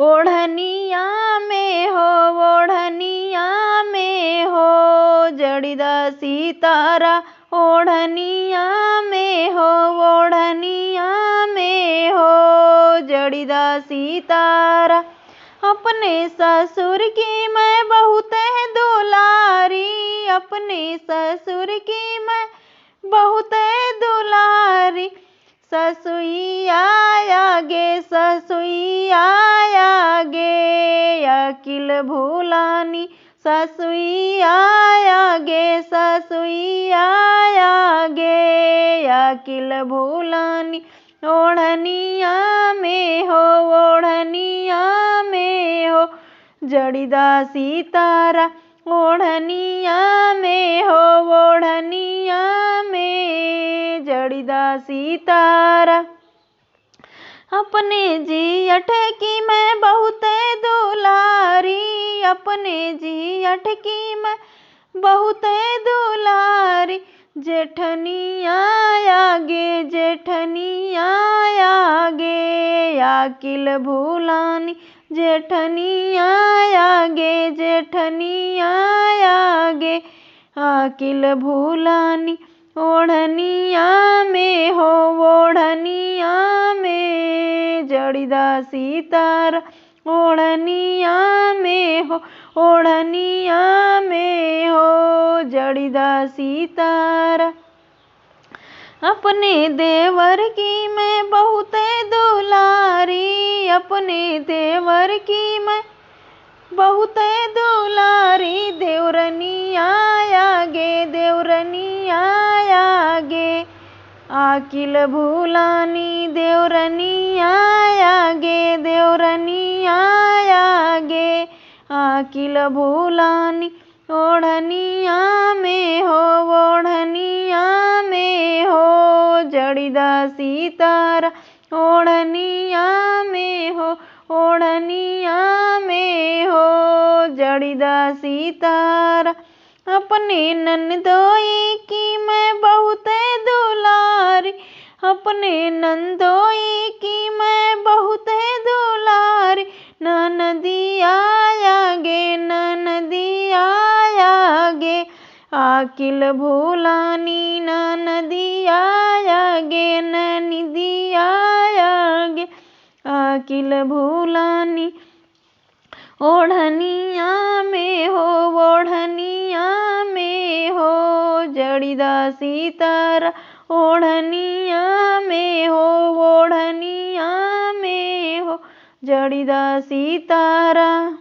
ओढ़निया में हो, ओढ़निया में हो, जड़ीदा सितारा ओढ़निया में हो, ओढ़निया में हो, जड़ीदा सितारा। अपने ससुर की मैं बहुत दुलारी, अपने ससुर की मैं बहुत दुलारी, ससुइया आगे, ससुइया आगे, अकिल भूलानी, ससुइया आगे, ससुइया आगे, अकिल भूलानी। ओढ़निया में हो, ओढ़निया में हो, जड़ीदा सितारा ओढ़निया में हो, ओढ़निया में, जड़ीदा सितारा। अपने जियठ की मैं बहुत दुलारी, अपने जियठ की मैं बहुत दुलारी, जेठनिया आगे, जेठनिया आगे, अकिल भूलानी, जेठनिया आगे, जेठनिया आगे, अकिल भूलानी। ओढ़निया में हो, ओढ़निया में, जड़ीदा सितारा ओढ़निया में हो, ओढ़निया में हो, जड़ीदा सितारा। अपने देवर की मैं बहुत दुलारी, अपने देवर की मैं बहुत दुलारी, देवरनिया आगे, देवरनिया आगे, अकिल भूलानी, देवरनिया आगे, देवरनिया आगे, अकिल भूलानी। ओढ़निया में हो, ओढ़निया में हो, जड़ीदा सितारा ओढ़निया में हो, ओढ़निया में हो, जड़ीदा सितारा। अपने नंदोई की मैं बहुत दुलारी, अपने नंदोई की मैं बहुत दुलारी, ननदिया आगे, ननदिया आगे, अकिल भूलानी, ननदिया आगे, ननदिया आगे, अकिल भूलानी। ओढ़निया में हो, ओढ़निया में हो, जड़ीदा सितारा ओढ़निया में हो, ओढ़निया में हो, जड़ीदा सितारा।